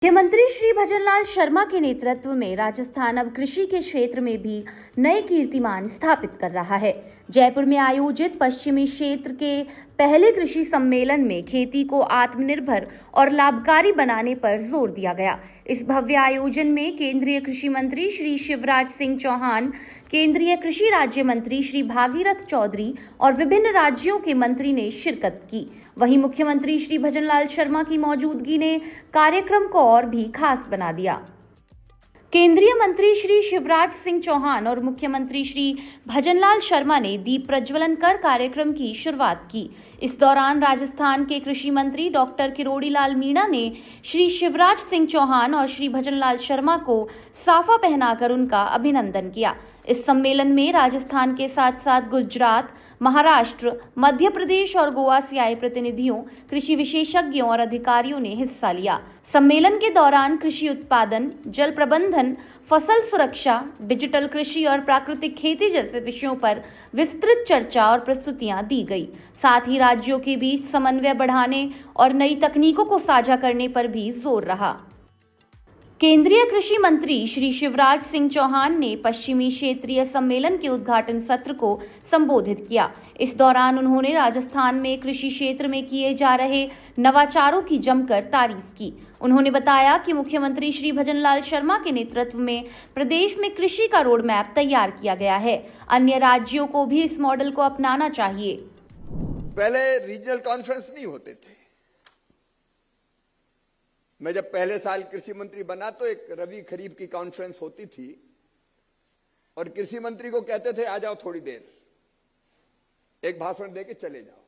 मुख्यमंत्री श्री भजनलाल शर्मा के नेतृत्व में राजस्थान अब कृषि के क्षेत्र में भी नए कीर्तिमान स्थापित कर रहा है। जयपुर में आयोजित पश्चिमी क्षेत्र के पहले कृषि सम्मेलन में खेती को आत्मनिर्भर और लाभकारी बनाने पर जोर दिया गया। इस भव्य आयोजन में केंद्रीय कृषि मंत्री श्री शिवराज सिंह चौहान, केंद्रीय कृषि राज्य मंत्री श्री भागीरथ चौधरी और विभिन्न राज्यों के मंत्री ने शिरकत की। वहीं मुख्यमंत्री श्री भजनलाल शर्मा की मौजूदगी ने कार्यक्रम को और भी खास बना दिया। केंद्रीय मंत्री श्री शिवराज सिंह चौहान और मुख्यमंत्री श्री भजनलाल शर्मा ने दीप प्रज्वलन कर कार्यक्रम की शुरुआत की। इस दौरान राजस्थान के कृषि मंत्री डॉक्टर किरोड़ी लाल मीणा ने श्री शिवराज सिंह चौहान और श्री भजनलाल शर्मा को साफा पहनाकर उनका अभिनंदन किया। इस सम्मेलन में राजस्थान के साथ साथ गुजरात, महाराष्ट्र, मध्य प्रदेश और गोवा से आए प्रतिनिधियों, कृषि विशेषज्ञों और अधिकारियों ने हिस्सा लिया। सम्मेलन के दौरान कृषि उत्पादन, जल प्रबंधन, फसल सुरक्षा, डिजिटल कृषि और प्राकृतिक खेती जैसे विषयों पर विस्तृत चर्चा और प्रस्तुतियां दी गई। साथ ही राज्यों के बीच समन्वय बढ़ाने और नई तकनीकों को साझा करने पर भी जोर रहा। केंद्रीय कृषि मंत्री श्री शिवराज सिंह चौहान ने पश्चिमी क्षेत्रीय सम्मेलन के उद्घाटन सत्र को संबोधित किया। इस दौरान उन्होंने राजस्थान में कृषि क्षेत्र में किए जा रहे नवाचारों की जमकर तारीफ की। उन्होंने बताया कि मुख्यमंत्री श्री भजनलाल शर्मा के नेतृत्व में प्रदेश में कृषि का रोड मैप तैयार किया गया है। अन्य राज्यों को भी इस मॉडल को अपनाना चाहिए। पहले रीजनल कॉन्फ्रेंस नहीं होते थे। मैं जब पहले साल कृषि मंत्री बना तो एक रबी खरीफ की कॉन्फ्रेंस होती थी और कृषि मंत्री को कहते थे आ जाओ थोड़ी देर, एक भाषण देके चले जाओ।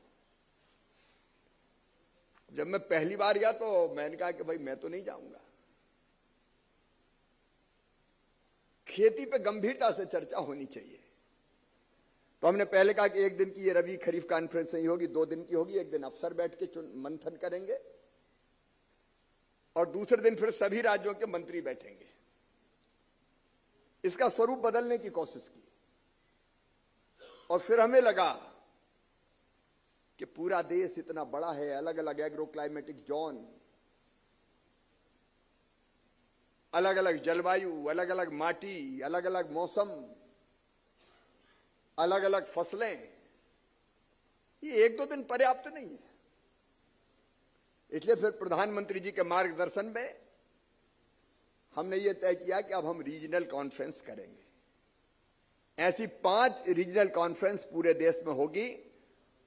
जब मैं पहली बार गया तो मैंने कहा कि भाई मैं तो नहीं जाऊंगा। खेती पे गंभीरता से चर्चा होनी चाहिए। तो हमने पहले कहा कि एक दिन की ये रबी खरीफ कॉन्फ्रेंस नहीं होगी, 2 दिन की होगी। एक दिन अफसर बैठ के मंथन करेंगे और दूसरे दिन फिर सभी राज्यों के मंत्री बैठेंगे। इसका स्वरूप बदलने की कोशिश की और फिर हमें लगा कि पूरा देश इतना बड़ा है, अलग अलग एग्रो क्लाइमेटिक जोन, अलग अलग जलवायु, अलग अलग माटी, अलग अलग मौसम, अलग अलग फसलें, ये 1-2 दिन पर्याप्त नहीं है। इसलिए फिर प्रधानमंत्री जी के मार्गदर्शन में हमने ये तय किया कि अब हम रीजनल कॉन्फ्रेंस करेंगे। ऐसी 5 रीजनल कॉन्फ्रेंस पूरे देश में होगी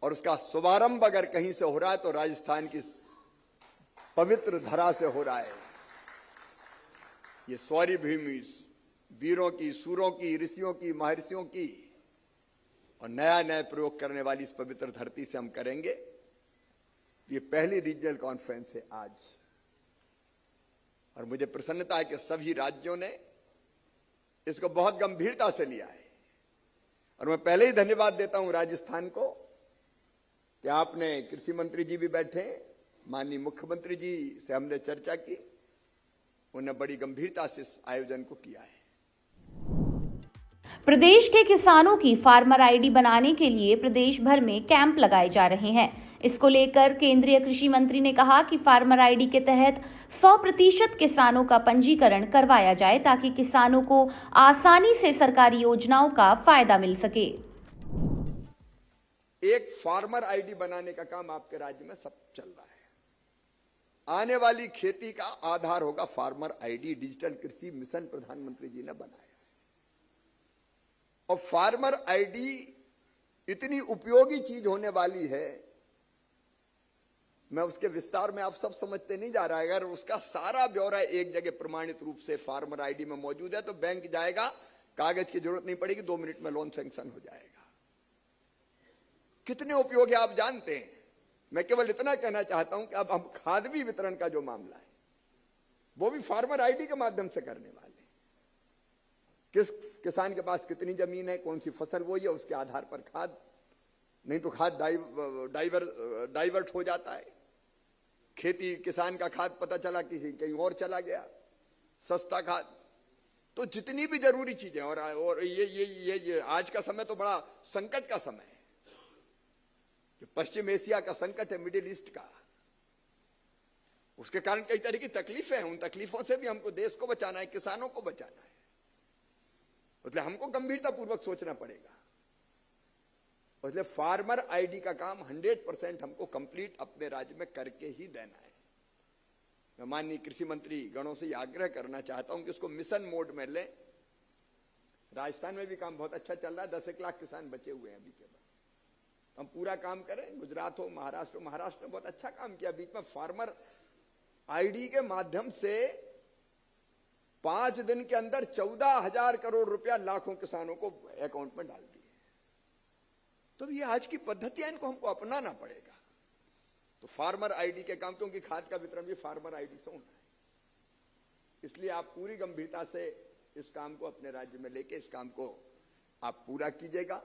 और उसका शुभारंभ अगर कहीं से हो रहा है तो राजस्थान की पवित्र धरा से हो रहा है। ये शौर्य भूमि वीरों की, सूरों की, ऋषियों की, महर्षियों की और नया नया प्रयोग करने वाली इस पवित्र धरती से हम करेंगे। ये पहली रीजनल कॉन्फ्रेंस है आज और मुझे प्रसन्नता है कि सभी राज्यों ने इसको बहुत गंभीरता से लिया है और मैं पहले ही धन्यवाद देता हूं राजस्थान को कि आपने, कृषि मंत्री जी भी बैठे, माननीय मुख्यमंत्री जी से हमने चर्चा की, उन्होंने बड़ी गंभीरता से इस आयोजन को किया है। प्रदेश के किसानों की फार्मर आईडी बनाने के लिए प्रदेश भर में कैंप लगाए जा रहे हैं। इसको लेकर केंद्रीय कृषि मंत्री ने कहा कि फार्मर आईडी के तहत 100% किसानों का पंजीकरण करवाया जाए ताकि किसानों को आसानी से सरकारी योजनाओं का फायदा मिल सके। एक फार्मर आईडी बनाने का काम आपके राज्य में सब चल रहा है। आने वाली खेती का आधार होगा फार्मर आईडी। डिजिटल कृषि मिशन प्रधानमंत्री जी ने बनाया है और फार्मर आईडी इतनी उपयोगी चीज होने वाली है, मैं उसके विस्तार में आप सब समझते नहीं जा रहा है। अगर उसका सारा ब्यौरा एक जगह प्रमाणित रूप से फार्मर आईडी में मौजूद है तो बैंक जाएगा, कागज की जरूरत नहीं पड़ेगी, 2 मिनट में लोन सैंक्शन हो जाएगा। कितने उपयोगी आप जानते हैं। मैं केवल इतना कहना चाहता हूं कि अब हम खाद भी वितरण का जो मामला है वो भी फार्मर आईडी के माध्यम से करने वाले। किस किसान के पास कितनी जमीन है, कौन सी फसल वो है, उसके आधार पर खाद, नहीं तो खाद डाइवर्ट हो जाता है। खेती किसान का खाद पता चला किसी कहीं और चला गया, सस्ता खाद। तो जितनी भी जरूरी चीजें और ये आज का समय तो बड़ा संकट का समय है। पश्चिम एशिया का संकट है, मिडिल ईस्ट का, उसके कारण कई तरह की तकलीफें हैं, उन तकलीफों से भी हमको देश को बचाना है, किसानों को बचाना है। मतलब हमको गंभीरतापूर्वक सोचना पड़ेगा। इसलिए फार्मर आईडी का काम 100% हमको कंप्लीट अपने राज्य में करके ही देना है। मैं माननीय कृषि मंत्री गणों से यह आग्रह करना चाहता हूं कि इसको मिशन मोड में लें। राजस्थान में भी काम बहुत अच्छा चल रहा है, 10 लाख किसान बचे हुए हैं अभी के बाद। हम पूरा काम करें, गुजरात हो, महाराष्ट्र में बहुत अच्छा काम किया। बीच में फार्मर आईडी के माध्यम से 5 दिन के अंदर 14,000 करोड़ रुपया लाखों किसानों को अकाउंट में डाल दिए। तो ये आज की पद्धति है, इनको हमको अपनाना पड़ेगा। तो फार्मर आईडी के काम, क्योंकि खाद का वितरण भी फार्मर आईडी से होना है, इसलिए आप पूरी गंभीरता से इस काम को अपने राज्य में लेके इस काम को आप पूरा कीजिएगा।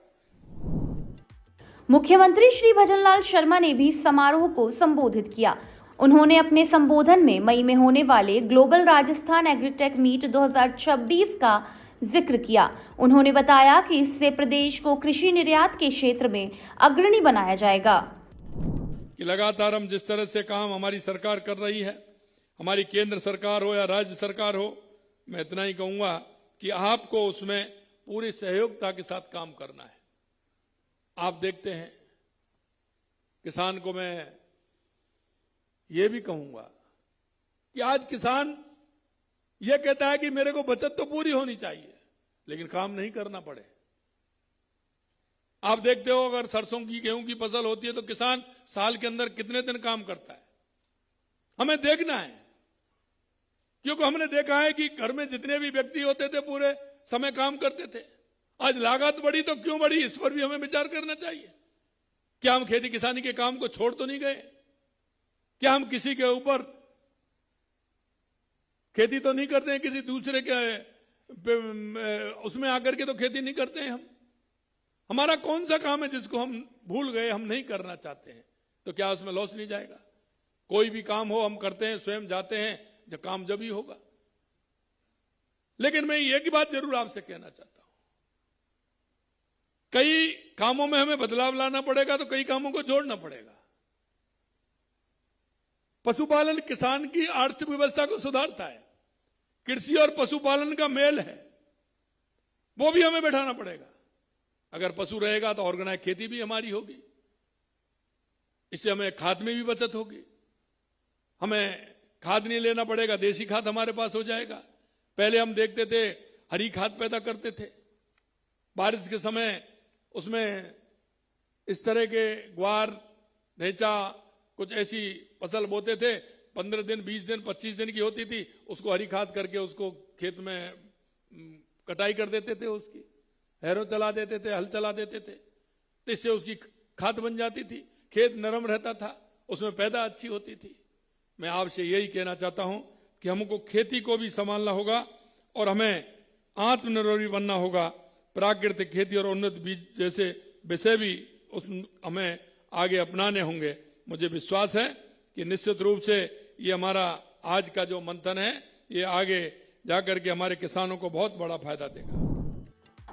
मुख्यमंत्री श्री भजनलाल शर्मा ने भी समारोह को संबोधित किया। उन्होंने अपने संबोधन में मई में होने वाले ग्लोबल राजस्थान एग्रीटेक मीट 2026 का जिक्र किया। उन्होंने बताया कि इससे प्रदेश को कृषि निर्यात के क्षेत्र में अग्रणी बनाया जाएगा। कि लगातार हम जिस तरह से काम हमारी सरकार कर रही है, हमारी केंद्र सरकार हो या राज्य सरकार हो, मैं इतना ही कहूंगा कि आपको उसमें पूरी सहयोगिता के साथ काम करना है। आप देखते हैं, किसान को मैं ये भी कहूंगा कि आज किसान ये कहता है कि मेरे को बचत तो पूरी होनी चाहिए, लेकिन काम नहीं करना पड़े। आप देखते हो, अगर सरसों की गेहूं की फसल होती है तो किसान साल के अंदर कितने दिन काम करता है, हमें देखना है। क्योंकि हमने देखा है कि घर में जितने भी व्यक्ति होते थे पूरे समय काम करते थे। आज लागत बढ़ी तो क्यों बढ़ी, इस पर भी हमें विचार करना चाहिए। क्या हम खेती किसानी के काम को छोड़ तो नहीं गए? क्या हम किसी के ऊपर खेती तो नहीं करते हैं, किसी दूसरे के उसमें आकर के तो खेती नहीं करते हैं हम? हमारा कौन सा काम है जिसको हम भूल गए, हम नहीं करना चाहते हैं? तो क्या उसमें लॉस नहीं जाएगा? कोई भी काम हो हम करते हैं, स्वयं जाते हैं, जब काम जब ही होगा। लेकिन मैं एक बात जरूर आपसे कहना चाहता हूं, कई कामों में हमें बदलाव लाना पड़ेगा तो कई कामों को जोड़ना पड़ेगा। पशुपालन किसान की आर्थिक व्यवस्था को सुधारता है, कृषि और पशुपालन का मेल है, वो भी हमें बैठाना पड़ेगा। अगर पशु रहेगा तो ऑर्गेनाइज खेती भी हमारी होगी, इससे हमें खाद में भी बचत होगी। हमें खाद नहीं लेना पड़ेगा, देसी खाद हमारे पास हो जाएगा। पहले हम देखते थे हरी खाद पैदा करते थे, बारिश के समय उसमें इस तरह के ग्वार, ढेंचा, कुछ ऐसी फसल बोते थे, 15 दिन, 20 दिन, 25 दिन की होती थी, उसको हरी खाद करके उसको खेत में कटाई कर देते थे, उसकी हैरों चला देते थे, हल चला देते थे, तो इससे उसकी खाद बन जाती थी, खेत नरम रहता था, उसमें पैदा अच्छी होती थी। मैं आपसे यही कहना चाहता हूं कि हमको खेती को भी संभालना होगा और हमें आत्मनिर्भर भी बनना होगा। प्राकृतिक खेती और उन्नत बीज जैसे विषय भी हमें आगे अपनाने होंगे। मुझे विश्वास है कि निश्चित रूप से ये हमारा आज का जो मंथन है, ये आगे जाकर के हमारे किसानों को बहुत बड़ा फायदा देगा।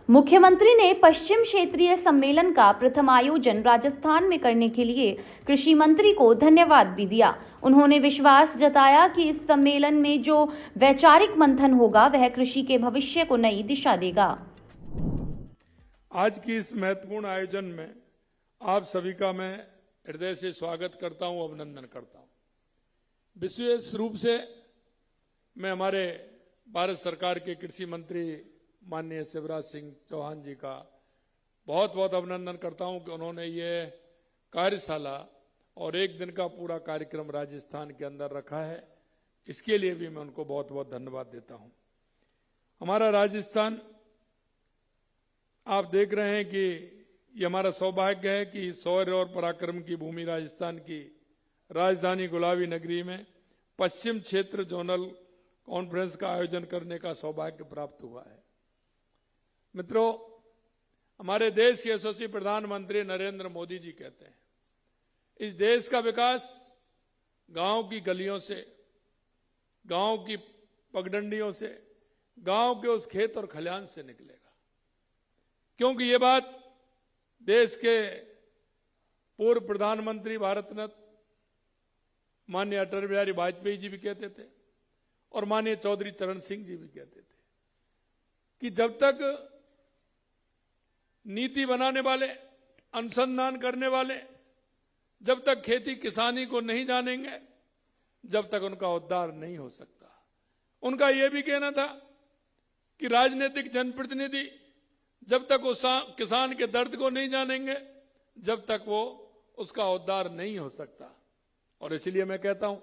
मुख्यमंत्री ने पश्चिम क्षेत्रीय सम्मेलन का प्रथम आयोजन राजस्थान में करने के लिए कृषि मंत्री को धन्यवाद भी दिया। उन्होंने विश्वास जताया कि इस सम्मेलन में जो वैचारिक मंथन होगा वह कृषि के भविष्य को नई दिशा देगा। आज की इस महत्वपूर्ण आयोजन में आप सभी का मैं हृदय से स्वागत करता हूं, अभिनंदन करता हूं। विशेष रूप से मैं हमारे भारत सरकार के कृषि मंत्री माननीय शिवराज सिंह चौहान जी का बहुत बहुत अभिनंदन करता हूं कि उन्होंने ये कार्यशाला और एक दिन का पूरा कार्यक्रम राजस्थान के अंदर रखा है। इसके लिए भी मैं उनको बहुत बहुत धन्यवाद देता हूं। हमारा राजस्थान, आप देख रहे हैं कि ये हमारा सौभाग्य है कि शौर्य और पराक्रम की भूमि राजस्थान की राजधानी गुलाबी नगरी में पश्चिम क्षेत्र जोनल कॉन्फ्रेंस का आयोजन करने का सौभाग्य प्राप्त हुआ है। मित्रों, हमारे देश के यशस्वी प्रधानमंत्री नरेंद्र मोदी जी कहते हैं, इस देश का विकास गांव की गलियों से, गांव की पगडंडियों से, गांव के उस खेत और खलिहान से निकलेगा। क्योंकि ये बात देश के पूर्व प्रधानमंत्री भारत रत्न माननीय अटल बिहारी वाजपेयी जी भी कहते थे और माननीय चौधरी चरण सिंह जी भी कहते थे कि जब तक नीति बनाने वाले, अनुसंधान करने वाले जब तक खेती किसानी को नहीं जानेंगे, जब तक उनका उद्धार नहीं हो सकता। उनका यह भी कहना था कि राजनीतिक जनप्रतिनिधि जब तक उस किसान के दर्द को नहीं जानेंगे, जब तक वो उसका उद्धार नहीं हो सकता। और इसलिए मैं कहता हूं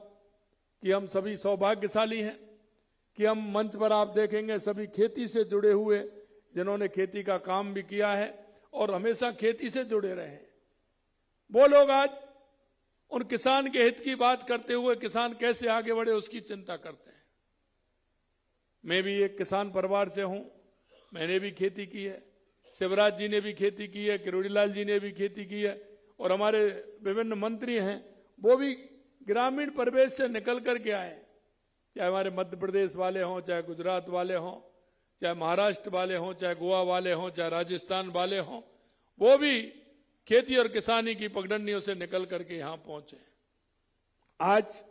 कि हम सभी सौभाग्यशाली हैं कि हम मंच पर आप देखेंगे सभी खेती से जुड़े हुए, जिन्होंने खेती का काम भी किया है और हमेशा खेती से जुड़े रहे हैं। वो लोग आज उन किसान के हित की बात करते हुए किसान कैसे आगे बढ़े उसकी चिंता करते हैं। मैं भी एक किसान परिवार से हूं, मैंने भी खेती की है, शिवराज जी ने भी खेती की है, किरोड़ीलाल जी ने भी खेती की है और हमारे विभिन्न मंत्री हैं वो भी ग्रामीण परिवेश से निकल करके आए, चाहे हमारे मध्य प्रदेश वाले हों, चाहे गुजरात वाले हों, चाहे महाराष्ट्र वाले हों, चाहे गोवा वाले हों, चाहे राजस्थान वाले हों, वो भी खेती और किसानी की पगडंडियों से निकल करके यहां पहुंचे। आज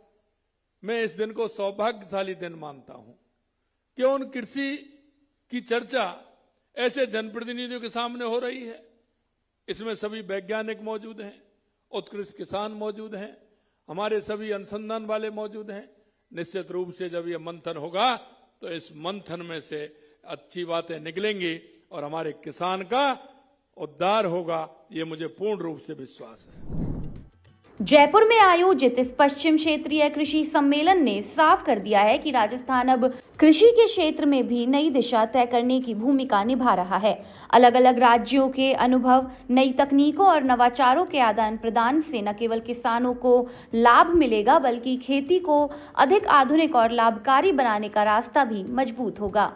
मैं इस दिन को सौभाग्यशाली दिन मानता हूं कि उन कृषि की चर्चा ऐसे जनप्रतिनिधियों के सामने हो रही है। इसमें सभी वैज्ञानिक मौजूद हैं, उत्कृष्ट किसान मौजूद हैं, हमारे सभी अनुसंधान वाले मौजूद हैं। निश्चित रूप से जब ये मंथन होगा तो इस मंथन में से अच्छी बातें निकलेंगी और हमारे किसान का उद्धार होगा, ये मुझे पूर्ण रूप से विश्वास है। जयपुर में आयोजित इस पश्चिम क्षेत्रीय कृषि सम्मेलन ने साफ कर दिया है कि राजस्थान अब कृषि के क्षेत्र में भी नई दिशा तय करने की भूमिका निभा रहा है। अलग अलग राज्यों के अनुभव, नई तकनीकों और नवाचारों के आदान प्रदान से न केवल किसानों को लाभ मिलेगा बल्कि खेती को अधिक आधुनिक और लाभकारी बनाने का रास्ता भी मजबूत होगा।